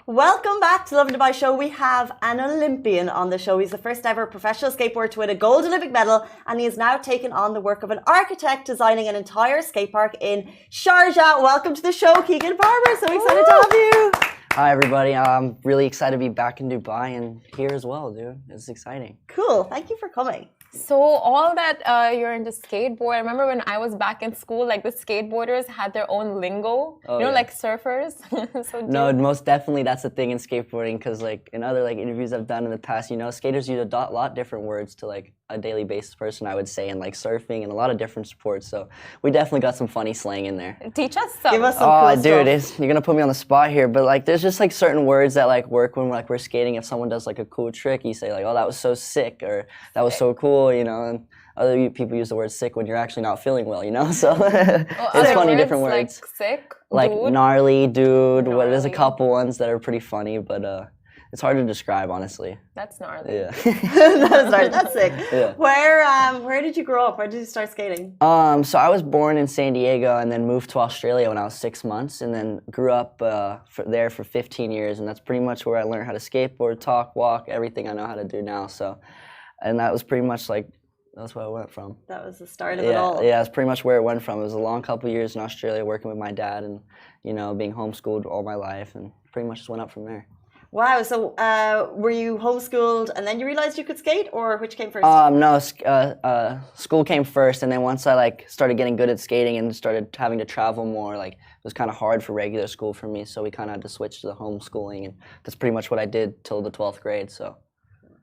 Welcome back to Lovin Dubai show. We have an Olympian on the show. He's the first ever professional skateboarder to win a gold Olympic medal, and he has now taken on the work of an architect designing an entire skate park in Sharjah. Welcome to the show, Keegan Barber. So excited to have you. Hi everybody, I'm really excited to be back in Dubai and here as well, dude. It's exciting. Cool, thank you for coming. So all that you're into skateboard, I remember when I was back in school, like the skateboarders had their own lingo, like surfers. No, most definitely that's the thing in skateboarding, because like in other like interviews I've done in the past, skaters use a lot different words to like a daily basis person, I would say, and like surfing and a lot of different sports. So we definitely got some funny slang in there. Teach us some. Give us some cool dude, stuff. You're gonna put me on the spot here, but like there's just like certain words that like work when we're skating. If someone does like a cool trick, you say like, "Oh, that was so sick," or "That was so cool," and other people use the word sick when you're actually not feeling well, So it's funny, different words. Like sick, like dude. Gnarly, dude. Gnarly. There's a couple ones that are pretty funny, but it's hard to describe, honestly. That's gnarly. Yeah. That's sick. Yeah. Where did you grow up? Where did you start skating? So I was born in San Diego and then moved to Australia when I was 6 months, and then grew up there for 15 years, and that's pretty much where I learned how to skateboard, talk, walk, everything I know how to do now. And that was pretty much like, that's where I went from. That was the start of it all. Yeah, that's pretty much where it went from. It was a long couple years in Australia working with my dad and, being homeschooled all my life, and pretty much just went up from there. Wow, so were you homeschooled and then you realized you could skate, or which came first? No, school came first, and then once I like started getting good at skating and started having to travel more, like it was kind of hard for regular school for me, so we kind of had to switch to the homeschooling, and that's pretty much what I did till the 12th grade, so.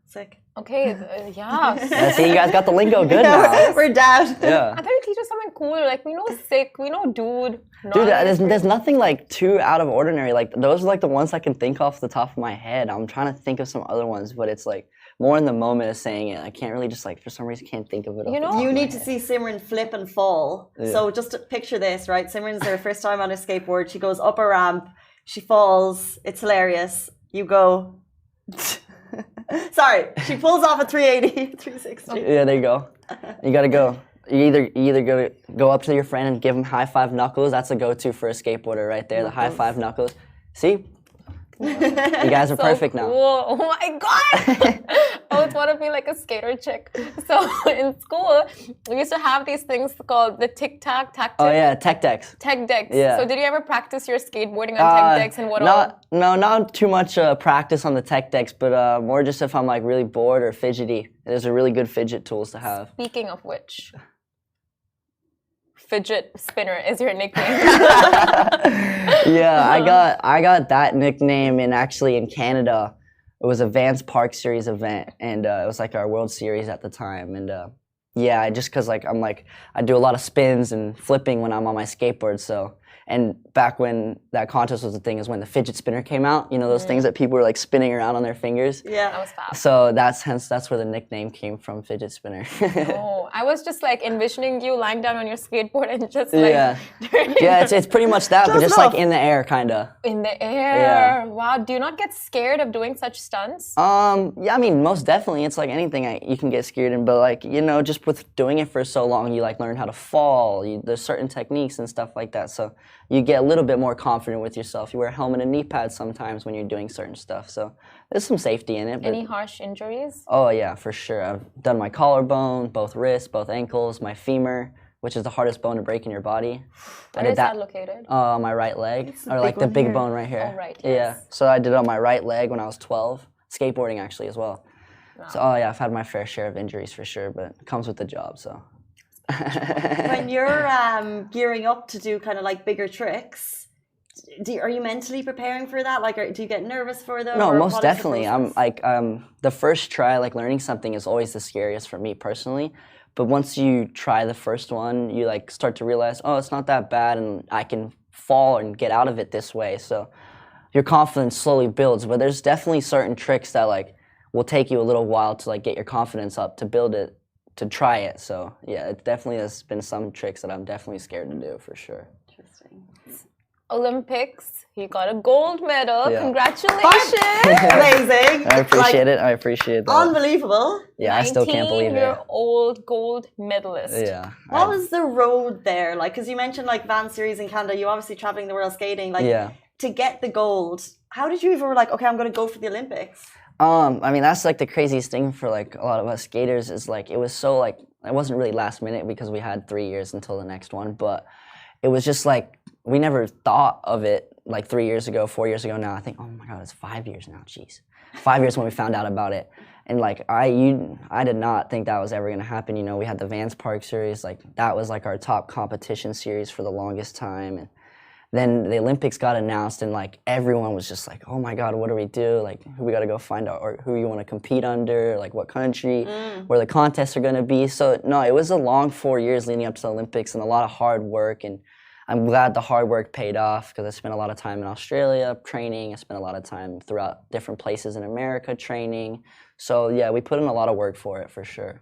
Sick. Okay, yeah. See, you guys got the lingo good now. We're down. Yeah. I thought you teach us something cooler. Like, we know sick, we know dude. Dude, there's nothing like too out of ordinary. Like those are like the ones I can think off the top of my head. I'm trying to think of some other ones, but it's like more in the moment of saying it. I can't really just like, for some reason, can't think of it. You need to see Simran flip and fall. Yeah. So just picture this, right? Simran's her first time on a skateboard. She goes up a ramp. She falls. It's hilarious. You go... Sorry, she pulls off a 380, 360. Yeah, there you go. You gotta go. You either go up to your friend and give him high five knuckles. That's a go-to for a skateboarder right there. The high five knuckles. See? You guys are perfect now. Oh my god! I always want to be like a skater chick. So in school, we used to have these things called the tic-tac, tactic. Oh yeah, tech decks. Tech decks. Yeah. So did you ever practice your skateboarding on tech decks, and what all? No, not too much practice on the tech decks, but more just if I'm like really bored or fidgety. There's a really good fidget tools to have. Speaking of which, fidget spinner is your nickname. Yeah, I got that nickname in Canada. It was a Vans Park Series event, and it was like our World Series at the time. And yeah, just because like I do a lot of spins and flipping when I'm on my skateboard. So, and back when that contest was a thing is when the fidget spinner came out. Those things that people were like spinning around on their fingers. Yeah, that was fast. So that's where the nickname came from, fidget spinner. Oh, I was just like envisioning you lying down on your skateboard and just yeah, it's pretty much that, but just like in the air, kind of. In the air. Yeah. Wow. Do you not get scared of doing such stunts? Yeah, I mean, most definitely. It's like anything you can get scared in, but like, just with doing it for so long, you like learn how to fall. There's certain techniques and stuff like that. So you get a little bit more confident with yourself. You wear a helmet and knee pads sometimes when you're doing certain stuff. So there's some safety in it. But, any harsh injuries? Oh yeah, for sure. I've done my collarbone, both wrists, both ankles, my femur, which is the hardest bone to break in your body. Where is that located? My right leg, or like the big bone right here. Oh, right, yes. Yeah, so I did it on my right leg when I was 12, skateboarding actually as well. Wow. So yeah, I've had my fair share of injuries for sure, but it comes with the job, so. When you're gearing up to do kind of like bigger tricks, are you mentally preparing for that? Like, do you get nervous for them? No, most definitely. I'm like, the first try, like learning something is always the scariest for me personally. But once you try the first one, you like start to realize, oh, it's not that bad, and I can fall and get out of it this way. So your confidence slowly builds. But there's definitely certain tricks that like will take you a little while to like get your confidence up to build it, to try it. So yeah, it definitely has been some tricks that I'm definitely scared to do for sure. Interesting. Olympics, he got a gold medal. Yeah. Congratulations! Amazing. I appreciate it. I appreciate that. Unbelievable. Yeah, I still can't believe it. 19-year-old gold medalist. Yeah. What was the road there like? Because you mentioned like Van Series in Canada. You obviously traveling the world skating. Like, yeah. To get the gold, How did you even like, okay, I'm going to go for the Olympics? I mean, that's like the craziest thing for like a lot of us skaters is like, it was so like, it wasn't really last minute because we had 3 years until the next one, but it was just like, we never thought of it like 3 years ago, 4 years ago now. I think, oh my God, it's 5 years now, jeez. 5 years when we found out about it. And like, I did not think that was ever gonna happen. You know, we had the Vans Park series, like that was like our top competition series for the longest time. And then the Olympics got announced and like everyone was just like, oh my God, what do we do? Like who we gotta go find out, or who you wanna compete under, like what country, where the contests are gonna be. So no, it was a long 4 years leading up to the Olympics and a lot of hard work, and I'm glad the hard work paid off because I spent a lot of time in Australia training. I spent a lot of time throughout different places in America training. So yeah, we put in a lot of work for it for sure.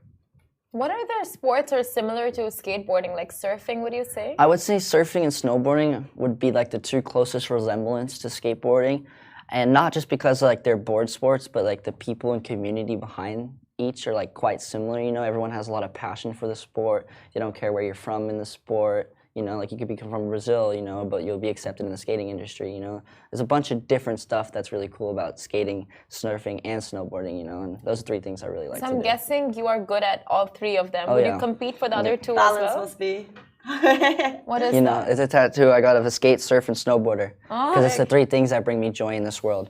What other sports are similar to skateboarding, like surfing, would you say? I would say surfing and snowboarding would be like the two closest resemblance to skateboarding. And not just because like they're board sports, but like the people and community behind each are like quite similar. You know, everyone has a lot of passion for the sport. They don't care where you're from in the sport. You know, like you could be from Brazil, you know, but you'll be accepted in the skating industry, you know. There's a bunch of different stuff that's really cool about skating, surfing, and snowboarding, you know, and those are three things I really like to do. So I'm guessing you are good at all three of them. Oh, Would yeah. you compete for the other two Balance as well? must be. What is You know, that? it's a tattoo I got of a skate, surf, and snowboarder. Oh, Because it's the three things that bring me joy in this world.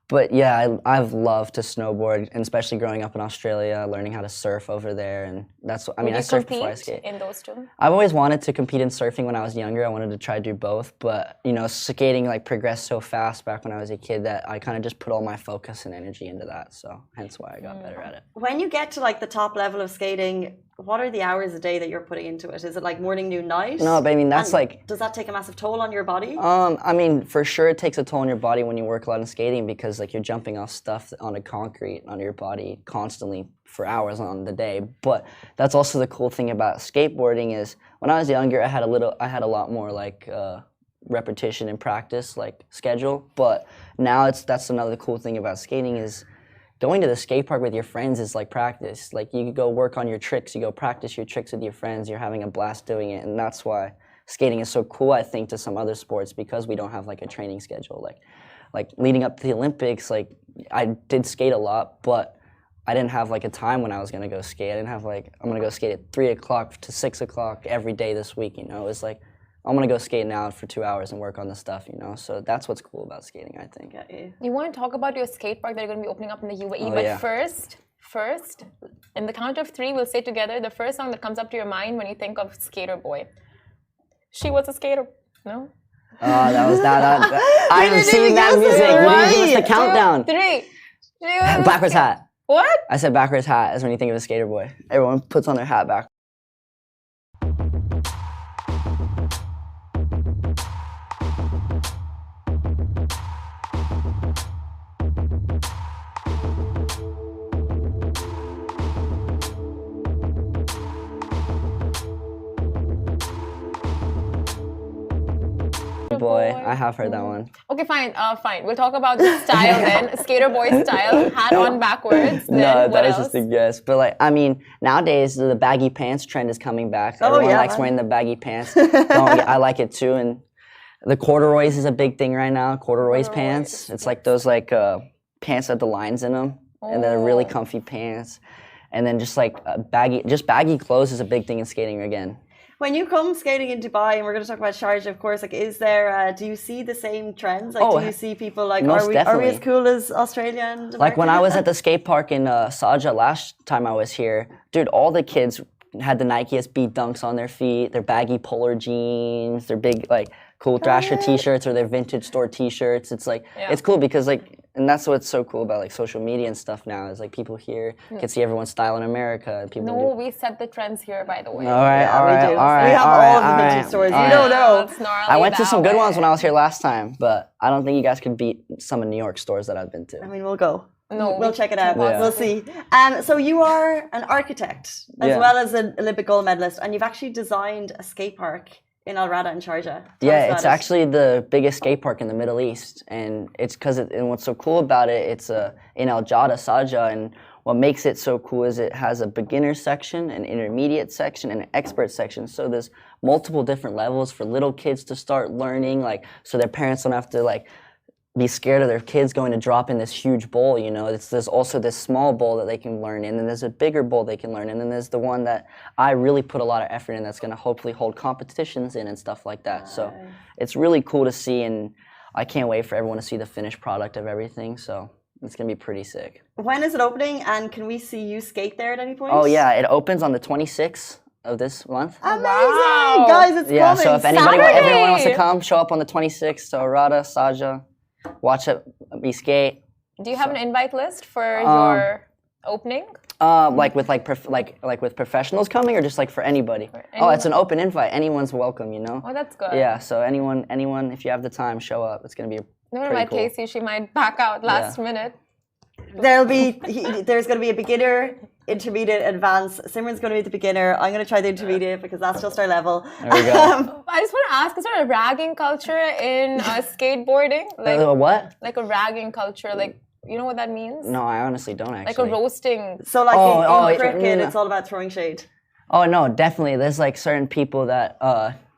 But yeah, I've loved to snowboard, and especially growing up in Australia, learning how to surf over there, and that's what I mean. I surf before I skate. In those two? I've always wanted to compete in surfing when I was younger. I wanted to try to do both, but you know, skating like progressed so fast back when I was a kid that I kind of just put all my focus and energy into that. So hence why I got better at it. When you get to like the top level of skating, what are the hours a day that you're putting into it? Is it like morning, noon, night? No, but I mean that's like. Does that take a massive toll on your body? I mean, for sure it takes a toll on your body when you work a lot in skating because like you're jumping off stuff onto concrete onto your body constantly for hours on the day. But that's also the cool thing about skateboarding is when I was younger, I had a lot more like repetition and practice like schedule. But now that's another cool thing about skating is going to the skate park with your friends is like practice. Like you go work on your tricks, you go practice your tricks with your friends, you're having a blast doing it, and that's why skating is so cool, I think, to some other sports because we don't have like a training schedule. Like leading up to the Olympics, like I did skate a lot, but I didn't have like a time when I was gonna go skate. I didn't have like I'm gonna go skate at 3 o'clock to 6 o'clock every day this week. You know, it was like I'm gonna go skate now for 2 hours and work on the stuff. You know, so that's what's cool about skating, I think. You want to talk about your skate park that you're going to be opening up in the UAE, Oh, but yeah. first, in the count of three, we'll say together the first song that comes up to your mind when you think of Skater Boy. She was a skater, no? Oh, that was that. I haven't seen that guess it, music. You didn't give us the right. countdown. 2, 3. She was Backwards hat. What? I said backwards hat is when you think of a skater boy. Everyone puts on their hat back. Boy, I have heard that one. Okay, fine. We'll talk about the style then. Skater boy style, hat on backwards. Then No, what that was else? just a guess. But like, I mean, nowadays the baggy pants trend is coming back. Oh, Everyone yeah, likes man. wearing the baggy pants. I like it too. And the corduroys is a big thing right now. Corduroys pants. It's like those like pants that have the lines in them, and they're really comfy pants. And then just like baggy clothes is a big thing in skating again. When you come skating in Dubai, and we're going to talk about Sharjah, of course, like, is there, do you see the same trends? Like, do you see people like, most are we definitely. as cool as Australia and America? Like when I was at the skate park in Sharjah last time I was here, dude, all the kids had the Nike SB Dunks on their feet, their baggy polar jeans, their big like cool Thrasher t-shirts or their vintage store t-shirts. It's like, it's cool because like, and that's what's so cool about like social media and stuff now is like people here can see everyone's style in America. And people No, we set the trends here, by the way. All right, Yeah, all we right, do. all right. We have all all right, of the all vintage right, stores. all You right. don't know. It's gnarly I went to some good that ones way. when I was here last time, but I don't think you guys could beat some of New York stores that I've been to. I mean, we'll go. No, We'll check it out. Yeah. We'll see. So you are an architect as well as an Olympic gold medalist, and you've actually designed a skate park in Al Rada in Sharjah. Tell us Yeah, about it's it. actually the biggest skate park in the Middle East, and it's because and what's so cool about it, it's in Al Jada, Sharjah, and what makes it so cool is it has a beginner section, an intermediate section, and an expert section. So there's multiple different levels for little kids to start learning, like so their parents don't have to like be scared of their kids going to drop in this huge bowl, you know. There's also this small bowl that they can learn in, and there's a bigger bowl they can learn in, and there's the one that I really put a lot of effort in that's going to hopefully hold competitions in and stuff like that. So it's really cool to see, and I can't wait for everyone to see the finished product of everything. So it's going to be pretty sick. When is it opening, and can we see you skate there at any point? Oh yeah, it opens on the 26th of this month. Amazing! Wow. Guys, it's coming. So if everyone wants to come, show up on the 26th. So Rada, Saja, watch me skate. Do you have an invite list for your opening? Like with professionals coming, or just like for anybody? Oh, it's an open invite. Anyone's welcome, you know. Oh, that's good. Yeah. So anyone, if you have the time, show up. It's gonna be Don't invite cool. Casey. She might back out last minute. There's going to be a beginner, intermediate, advanced. Simran's going to be the beginner. I'm going to try the intermediate because that's just our level. There we go. I just want to ask, is there a ragging culture in skateboarding? Like what? Like a ragging culture, like you know what that means? No, I honestly don't actually. Like a roasting. So like in cricket, it's all about throwing shade. Oh no, definitely. There's like certain people that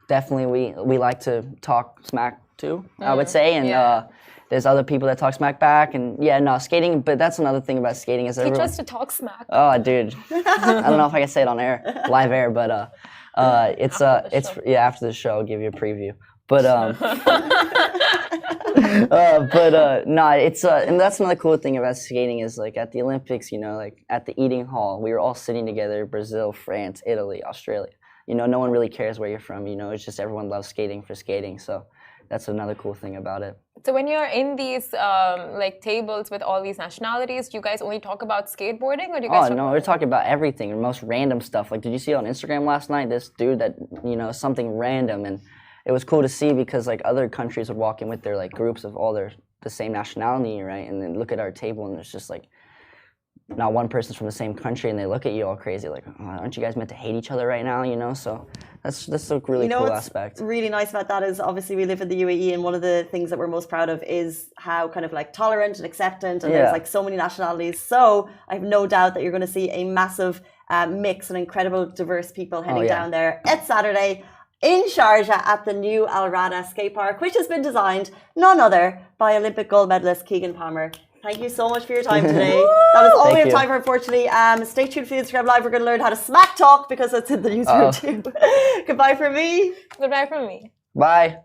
definitely we like to talk smack to. I would say, and there's other people that talk smack back, and skating. But that's another thing about skating is Teach us to talk smack. Oh, dude, I don't know if I can say it on live air, but it's after the show, I'll give you a preview. But and that's another cool thing about skating is like at the Olympics, you know, like at the eating hall, we were all sitting together, Brazil, France, Italy, Australia. You know, no one really cares where you're from. You know, it's just everyone loves skating for skating. So that's another cool thing about it. So when you're in these like tables with all these nationalities, do you guys only talk about skateboarding, or do you guys? Oh no, we're talking about everything, the most random stuff. Like, did you see on Instagram last night? This dude that something random, and it was cool to see because like other countries would walk in with their like groups of all the same nationality, right? And then look at our table, and there's just like not one person's from the same country, and they look at you all crazy, like, oh, aren't you guys meant to hate each other right now? You know, so that's a really cool aspect. What's really nice about that is obviously we live in the UAE, and one of the things that we're most proud of is how kind of like tolerant and acceptant, and there's like so many nationalities. So I have no doubt that you're going to see a massive mix and incredible diverse people heading down there. It's Saturday in Sharjah at the new Al Rada skate park, which has been designed none other by Olympic gold medalist Keegan Palmer. Thank you so much for your time today. That is all we have time for, unfortunately. Stay tuned for the Instagram Live. We're going to learn how to smack talk because it's in the newsroom too. Goodbye from me. Goodbye from me. Bye.